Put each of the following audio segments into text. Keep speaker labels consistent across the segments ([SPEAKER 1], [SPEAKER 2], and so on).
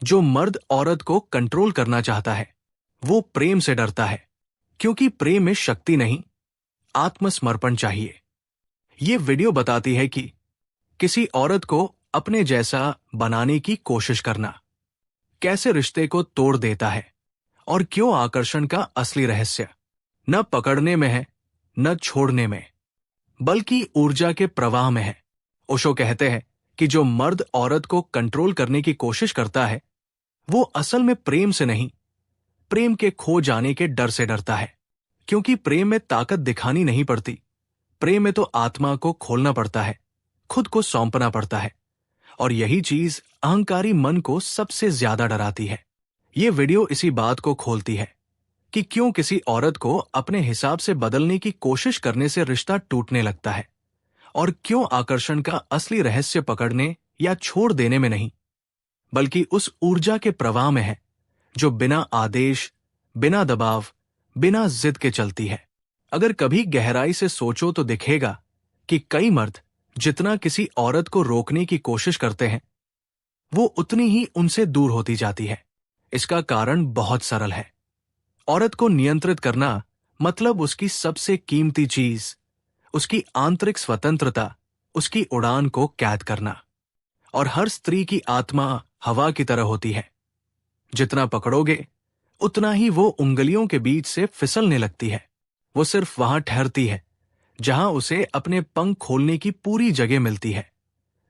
[SPEAKER 1] जो मर्द औरत को कंट्रोल करना चाहता है वो प्रेम से डरता है, क्योंकि प्रेम में शक्ति नहीं, आत्मसमर्पण चाहिए। ये वीडियो बताती है कि किसी औरत को अपने जैसा बनाने की कोशिश करना कैसे रिश्ते को तोड़ देता है, और क्यों आकर्षण का असली रहस्य न पकड़ने में है, न छोड़ने में, बल्कि ऊर्जा के प्रवाह में है। ओशो कहते हैं कि जो मर्द औरत को कंट्रोल करने की कोशिश करता है वो असल में प्रेम से नहीं, प्रेम के खो जाने के डर से डरता है। क्योंकि प्रेम में ताकत दिखानी नहीं पड़ती, प्रेम में तो आत्मा को खोलना पड़ता है, खुद को सौंपना पड़ता है, और यही चीज अहंकारी मन को सबसे ज्यादा डराती है। ये वीडियो इसी बात को खोलती है कि क्यों किसी औरत को अपने हिसाब से बदलने की कोशिश करने से रिश्ता टूटने लगता है, और क्यों आकर्षण का असली रहस्य पकड़ने या छोड़ देने में नहीं, बल्कि उस ऊर्जा के प्रवाह में है जो बिना आदेश, बिना दबाव, बिना जिद के चलती है। अगर कभी गहराई से सोचो तो दिखेगा कि कई मर्द जितना किसी औरत को रोकने की कोशिश करते हैं वो उतनी ही उनसे दूर होती जाती है। इसका कारण बहुत सरल है। औरत को नियंत्रित करना मतलब उसकी सबसे कीमती चीज, उसकी आंतरिक स्वतंत्रता, उसकी उड़ान को कैद करना। और हर स्त्री की आत्मा हवा की तरह होती है, जितना पकड़ोगे उतना ही वो उंगलियों के बीच से फिसलने लगती है। वो सिर्फ वहां ठहरती है जहां उसे अपने पंख खोलने की पूरी जगह मिलती है,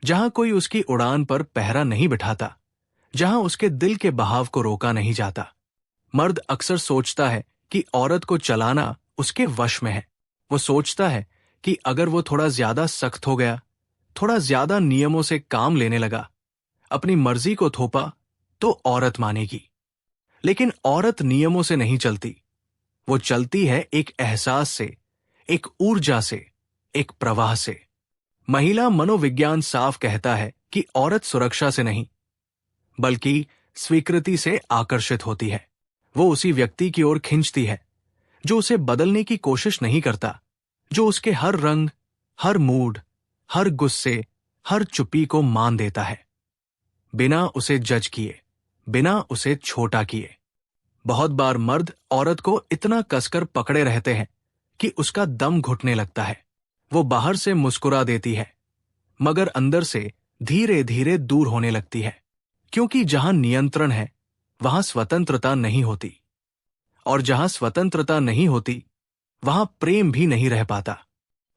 [SPEAKER 1] जहां कोई उसकी उड़ान पर पहरा नहीं बिठाता, जहां उसके दिल के बहाव को रोका नहीं जाता। मर्द अक्सर सोचता है कि औरत को चलाना उसके वश में है। वो सोचता है कि अगर वो थोड़ा ज्यादा सख्त हो गया, थोड़ा ज्यादा नियमों से काम लेने लगा, अपनी मर्जी को थोपा, तो औरत मानेगी। लेकिन औरत नियमों से नहीं चलती, वो चलती है एक एहसास से, एक ऊर्जा से, एक प्रवाह से। महिला मनोविज्ञान साफ कहता है कि औरत सुरक्षा से नहीं बल्कि स्वीकृति से आकर्षित होती है। वो उसी व्यक्ति की ओर खींचती है जो उसे बदलने की कोशिश नहीं करता, जो उसके हर रंग, हर मूड, हर गुस्से, हर चुप्पी को मान देता है, बिना उसे जज किए, बिना उसे छोटा किए। बहुत बार मर्द औरत को इतना कसकर पकड़े रहते हैं कि उसका दम घुटने लगता है। वो बाहर से मुस्कुरा देती है, मगर अंदर से धीरे धीरे दूर होने लगती है, क्योंकि जहां नियंत्रण है वहां स्वतंत्रता नहीं होती, और जहां स्वतंत्रता नहीं होती वहां प्रेम भी नहीं रह पाता।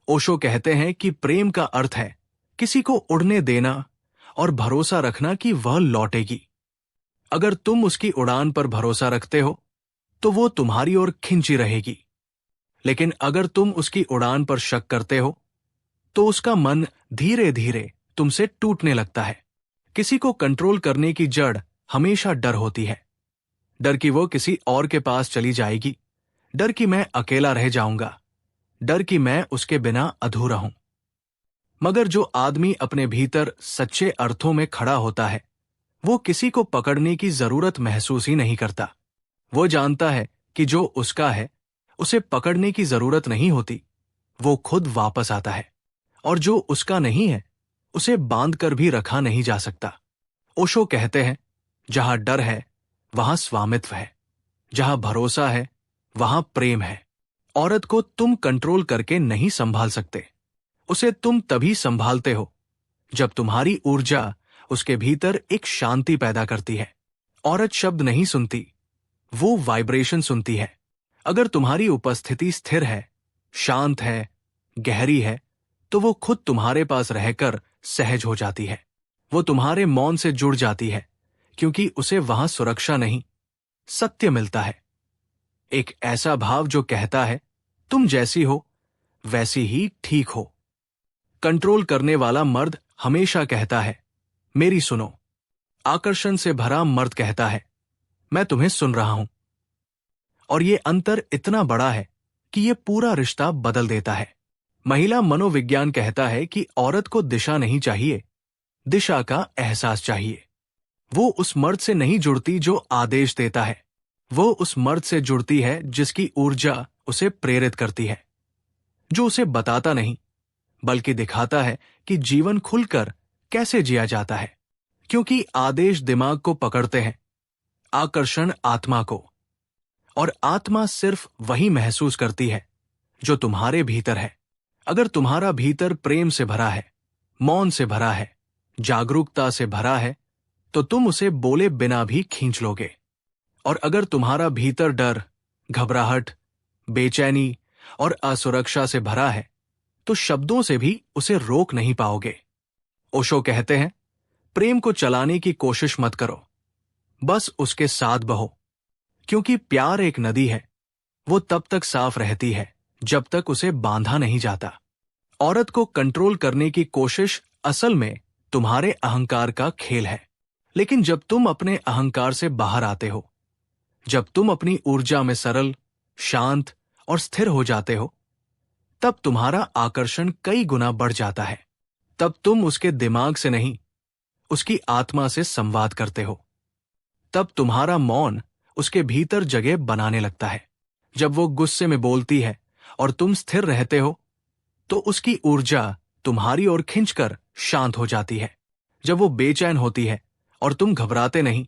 [SPEAKER 1] ओशो कहते हैं कि प्रेम का अर्थ है किसी को उड़ने देना और भरोसा रखना कि वह लौटेगी। अगर तुम उसकी उड़ान पर भरोसा रखते हो तो वो तुम्हारी ओर खिंची रहेगी, लेकिन अगर तुम उसकी उड़ान पर शक करते हो तो उसका मन धीरे धीरे तुमसे टूटने लगता है। किसी को कंट्रोल करने की जड़ हमेशा डर होती है। डर कि वो किसी और के पास चली जाएगी, डर कि मैं अकेला रह जाऊंगा, डर कि मैं उसके बिना अधूरा हूं। मगर जो आदमी अपने भीतर सच्चे अर्थों में खड़ा होता है वो किसी को पकड़ने की जरूरत महसूस ही नहीं करता। वो जानता है कि जो उसका है उसे पकड़ने की जरूरत नहीं होती, वो खुद वापस आता है, और जो उसका नहीं है उसे बांधकर भी रखा नहीं जा सकता। ओशो कहते हैं, जहां डर है वहां स्वामित्व है, जहां भरोसा है वहां प्रेम है। औरत को तुम कंट्रोल करके नहीं संभाल सकते, उसे तुम तभी संभालते हो जब तुम्हारी ऊर्जा उसके भीतर एक शांति पैदा करती है। औरत शब्द नहीं सुनती, वो वाइब्रेशन सुनती है। अगर तुम्हारी उपस्थिति स्थिर है, शांत है, गहरी है, तो वो खुद तुम्हारे पास रहकर सहज हो जाती है। वो तुम्हारे मौन से जुड़ जाती है, क्योंकि उसे वहां सुरक्षा नहीं, सत्य मिलता है। एक ऐसा भाव जो कहता है तुम जैसी हो वैसी ही ठीक हो। कंट्रोल करने वाला मर्द हमेशा कहता है मेरी सुनो। आकर्षण से भरा मर्द कहता है मैं तुम्हें सुन रहा हूं। और ये अंतर इतना बड़ा है कि ये पूरा रिश्ता बदल देता है। महिला मनोविज्ञान कहता है कि औरत को दिशा नहीं चाहिए, दिशा का एहसास चाहिए। वो उस मर्द से नहीं जुड़ती जो आदेश देता है, वो उस मर्द से जुड़ती है जिसकी ऊर्जा उसे प्रेरित करती है, जो उसे बताता नहीं बल्कि दिखाता है कि जीवन खुलकर कैसे जिया जाता है, क्योंकि आदेश दिमाग को पकड़ते हैं, आकर्षण आत्मा को। और आत्मा सिर्फ वही महसूस करती है जो तुम्हारे भीतर है। अगर तुम्हारा भीतर प्रेम से भरा है, मौन से भरा है, जागरूकता से भरा है, तो तुम उसे बोले बिना भी खींच लोगे। और अगर तुम्हारा भीतर डर, घबराहट, बेचैनी और असुरक्षा से भरा है, तो शब्दों से भी उसे रोक नहीं पाओगे। ओशो कहते हैं, प्रेम को चलाने की कोशिश मत करो, बस उसके साथ बहो। क्योंकि प्यार एक नदी है, वो तब तक साफ रहती है जब तक उसे बांधा नहीं जाता। औरत को कंट्रोल करने की कोशिश असल में तुम्हारे अहंकार का खेल है। लेकिन जब तुम अपने अहंकार से बाहर आते हो, जब तुम अपनी ऊर्जा में सरल, शांत और स्थिर हो जाते हो, तब तुम्हारा आकर्षण कई गुना बढ़ जाता है। तब तुम उसके दिमाग से नहीं, उसकी आत्मा से संवाद करते हो। तब तुम्हारा मौन उसके भीतर जगह बनाने लगता है। जब वो गुस्से में बोलती है और तुम स्थिर रहते हो, तो उसकी ऊर्जा तुम्हारी ओर खिंचकर शांत हो जाती है। जब वो बेचैन होती है और तुम घबराते नहीं,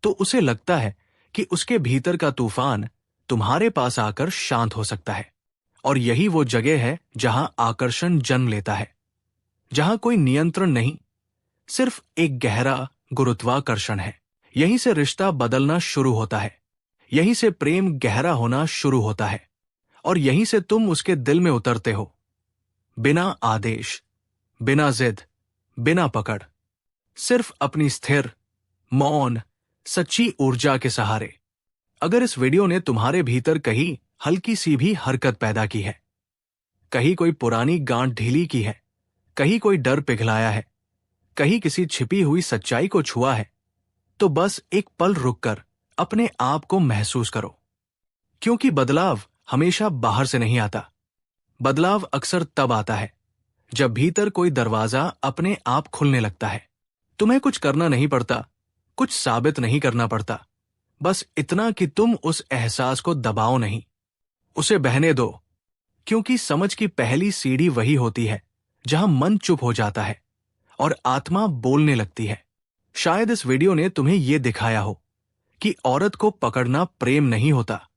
[SPEAKER 1] तो उसे लगता है कि उसके भीतर का तूफान तुम्हारे पास आकर शांत हो सकता है। और यही वो जगह है जहां आकर्षण जन्म लेता है, जहां कोई नियंत्रण नहीं, सिर्फ एक गहरा गुरुत्वाकर्षण है। यहीं से रिश्ता बदलना शुरू होता है, यहीं से प्रेम गहरा होना शुरू होता है, और यहीं से तुम उसके दिल में उतरते हो, बिना आदेश, बिना जिद, बिना पकड़, सिर्फ अपनी स्थिर, मौन, सच्ची ऊर्जा के सहारे। अगर इस वीडियो ने तुम्हारे भीतर कहीं हल्की सी भी हरकत पैदा की है, कहीं कोई पुरानी गांठ ढीली की है, कहीं कोई डर पिघलाया है, कहीं किसी छिपी हुई सच्चाई को छुआ है, तो बस एक पल रुककर अपने आप को महसूस करो। क्योंकि बदलाव हमेशा बाहर से नहीं आता। बदलाव अक्सर तब आता है जब भीतर कोई दरवाजा अपने आप खुलने लगता है। तुम्हें कुछ करना नहीं पड़ता, कुछ साबित नहीं करना पड़ता, बस इतना कि तुम उस एहसास को दबाओ नहीं, उसे बहने दो। क्योंकि समझ की पहली सीढ़ी वही होती है जहां मन चुप हो जाता है और आत्मा बोलने लगती है। शायद इस वीडियो ने तुम्हें यह दिखाया हो कि औरत को पकड़ना प्रेम नहीं होता।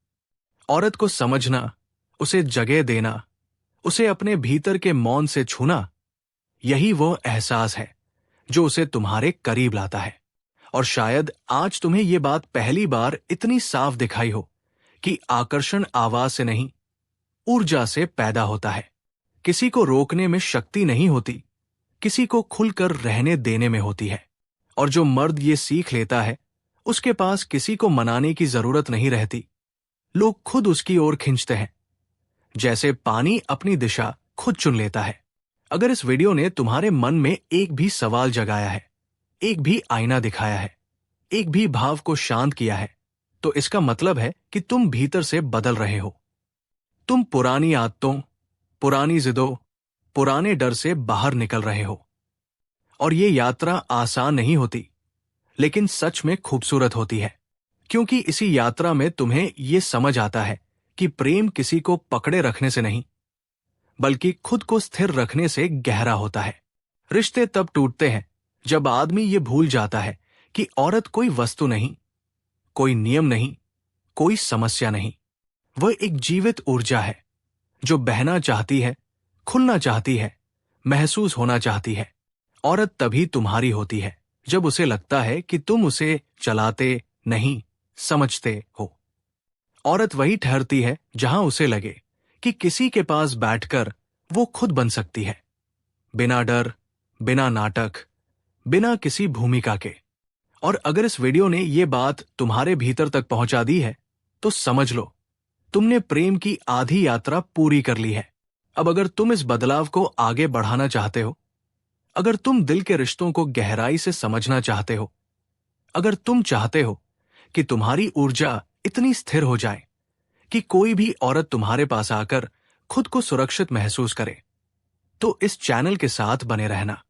[SPEAKER 1] औरत को समझना, उसे जगह देना, उसे अपने भीतर के मौन से छूना, यही वो एहसास है जो उसे तुम्हारे करीब लाता है। और शायद आज तुम्हें यह बात पहली बार इतनी साफ दिखाई हो कि आकर्षण आवाज से नहीं, ऊर्जा से पैदा होता है। किसी को रोकने में शक्ति नहीं होती, किसी को खुलकर रहने देने में होती है। और जो मर्द ये सीख लेता है, उसके पास किसी को मनाने की जरूरत नहीं रहती। लोग खुद उसकी ओर खींचते हैं, जैसे पानी अपनी दिशा खुद चुन लेता है। अगर इस वीडियो ने तुम्हारे मन में एक भी सवाल जगाया है, एक भी आईना दिखाया है, एक भी भाव को शांत किया है, तो इसका मतलब है कि तुम भीतर से बदल रहे हो। तुम पुरानी आदतों, पुरानी जिदों, पुराने डर से बाहर निकल रहे हो। और ये यात्रा आसान नहीं होती, लेकिन सच में खूबसूरत होती है। क्योंकि इसी यात्रा में तुम्हें ये समझ आता है कि प्रेम किसी को पकड़े रखने से नहीं, बल्कि खुद को स्थिर रखने से गहरा होता है। रिश्ते तब टूटते हैं जब आदमी ये भूल जाता है कि औरत कोई वस्तु नहीं, कोई नियम नहीं, कोई समस्या नहीं। वह एक जीवित ऊर्जा है जो बहना चाहती है, खुलना चाहती है, महसूस होना चाहती है। औरत तभी तुम्हारी होती है जब उसे लगता है कि तुम उसे चलाते नहीं, समझते हो। औरत वही ठहरती है जहां उसे लगे कि किसी के पास बैठकर वो खुद बन सकती है, बिना डर, बिना नाटक, बिना किसी भूमिका के। और अगर इस वीडियो ने ये बात तुम्हारे भीतर तक पहुंचा दी है, तो समझ लो तुमने प्रेम की आधी यात्रा पूरी कर ली है। अब अगर तुम इस बदलाव को आगे बढ़ाना चाहते हो, अगर तुम दिल के रिश्तों को गहराई से समझना चाहते हो, अगर तुम चाहते हो कि तुम्हारी ऊर्जा इतनी स्थिर हो जाए कि कोई भी औरत तुम्हारे पास आकर खुद को सुरक्षित महसूस करे, तो इस चैनल के साथ बने रहना।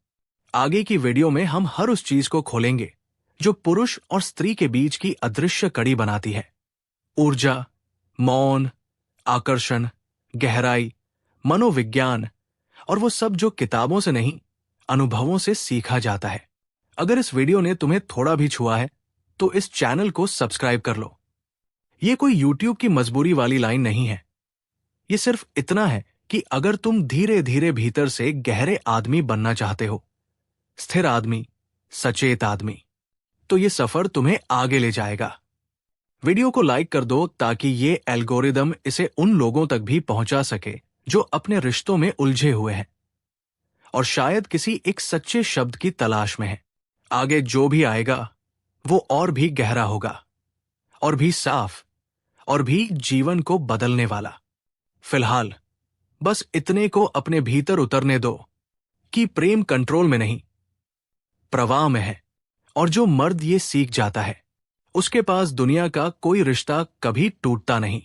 [SPEAKER 1] आगे की वीडियो में हम हर उस चीज को खोलेंगे जो पुरुष और स्त्री के बीच की अदृश्य कड़ी बनाती है। ऊर्जा, मौन, आकर्षण, गहराई, मनोविज्ञान, और वो सब जो किताबों से नहीं, अनुभवों से सीखा जाता है। अगर इस वीडियो ने तुम्हें थोड़ा भी छुआ है तो इस चैनल को सब्सक्राइब कर लो। ये कोई यूट्यूब की मजबूरी वाली लाइन नहीं है। ये सिर्फ इतना है कि अगर तुम धीरे धीरे भीतर से गहरे आदमी बनना चाहते हो, स्थिर आदमी, सचेत आदमी, तो ये सफर तुम्हें आगे ले जाएगा। वीडियो को लाइक कर दो ताकि ये एल्गोरिदम इसे उन लोगों तक भी पहुंचा सके जो अपने रिश्तों में उलझे हुए हैं और शायद किसी एक सच्चे शब्द की तलाश में है। आगे जो भी आएगा वो और भी गहरा होगा, और भी साफ, और भी जीवन को बदलने वाला। फिलहाल बस इतने को अपने भीतर उतरने दो कि प्रेम कंट्रोल में नहीं, प्रवाह में है। और जो मर्द ये सीख जाता है, उसके पास दुनिया का कोई रिश्ता कभी टूटता नहीं।